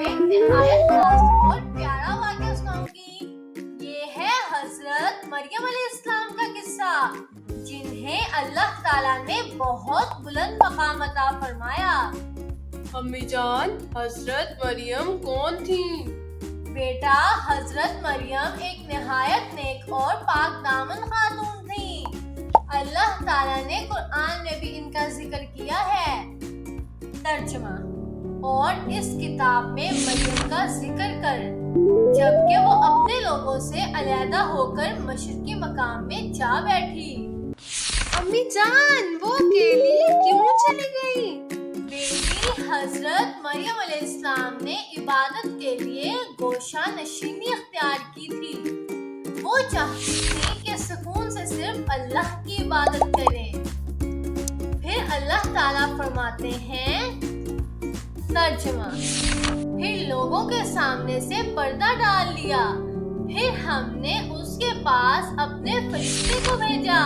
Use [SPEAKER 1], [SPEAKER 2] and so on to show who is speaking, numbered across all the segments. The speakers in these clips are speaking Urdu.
[SPEAKER 1] ایک نہایت خاص اور پیارا واقعہ سناؤں گی۔ یہ ہے حضرت مریم علیہ السلام کا قصہ، جنہیں اللہ تعالیٰ نے بہت بلند مقام عطا فرمایا۔
[SPEAKER 2] امی جان، حضرت مریم کون تھیں؟
[SPEAKER 1] بیٹا، حضرت مریم ایک نہایت نیک اور پاک دامن خاتون تھیں۔ اللہ تعالیٰ نے قرآن میں بھی ان کا ذکر کیا ہے۔ ترجمہ: اور اس کتاب میں مریم کا ذکر کر جبکہ وہ اپنے لوگوں سے علیحدہ ہو کر مشرقی مقام میں جا بیٹھی۔
[SPEAKER 2] امی جان، وہ اکیلی کیوں چلی گئی؟
[SPEAKER 1] بیٹی، حضرت مریم علیہ السلام نے عبادت کے لیے گوشہ نشینی اختیار کی تھی۔ وہ چاہتی تھی کہ سکون سے صرف اللہ کی عبادت کریں۔ پھر اللہ تعالیٰ فرماتے ہیں، ترجمہ: پھر لوگوں کے سامنے سے پردہ ڈال لیا، پھر ہم نے اس کے پاس اپنے فرشتے کو بھیجا،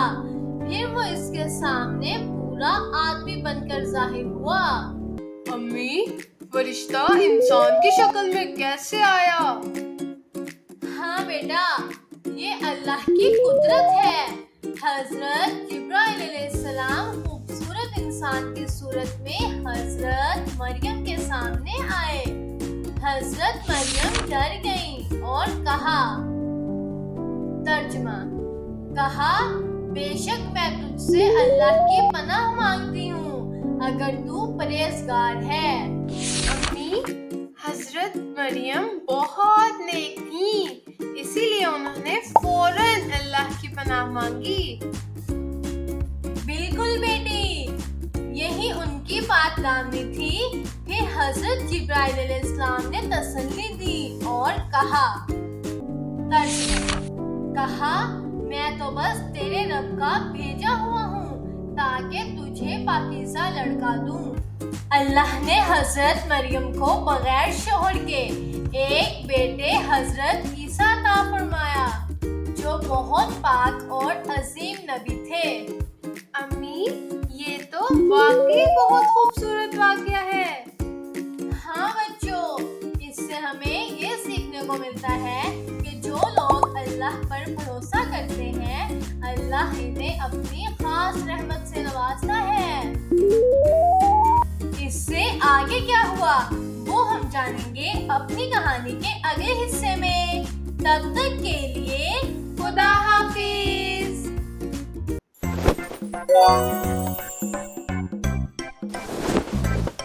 [SPEAKER 1] پھر وہ اس کے سامنے پورا آدمی بن کر ظاہر ہوا۔
[SPEAKER 2] امی، فرشتہ انسان کی شکل میں کیسے آیا؟
[SPEAKER 1] ہاں بیٹا، یہ اللہ کی قدرت ہے۔ حضرت جبرائیل علیہ السلام خوبصورت انسان کی صورت میں حضرت مریم کے سامنے آئے۔ حضرت مریم ڈر گئیں اور کہا، ترجمہ: کہا، بے شک میں تجھ سے اللہ کی پناہ مانگتی ہوں اگر تو پرہیزگار ہے۔
[SPEAKER 2] امی، حضرت مریم بہت نیک تھیں، اسی لیے انہوں نے فوراً اللہ کی پناہ مانگی۔
[SPEAKER 1] بالکل بیٹی، یہی ان کی پاک دامنی تھی۔ پھر حضرت جبرائیل علیہ السلام نے تسلی دی اور کہا، کہا، میں تو بس تیرے رب کا بھیجا ہوا ہوں تاکہ تجھے پاکیزہ لڑکا دوں۔ اللہ نے حضرت مریم کو بغیر شوہر کے ایک بیٹے حضرت عیسیٰ عطا فرمایا، جو بہت پاک اور عظیم نبی تھے۔
[SPEAKER 2] امی، یہ تو واقعی بہت خوبصورت واقعہ ہے۔
[SPEAKER 1] ہاں بچوں، اس سے ہمیں یہ سیکھنے کو ملتا ہے کہ جو لوگ اللہ پر بھروسہ کرتے ہیں، اللہ انہیں اپنی خاص رحمت سے نوازتا ہے۔ اس سے آگے کیا ہوا وہ ہم جانیں گے اپنی کہانی کے اگلے حصے میں۔ تب تک کے لیے خدا حافظ۔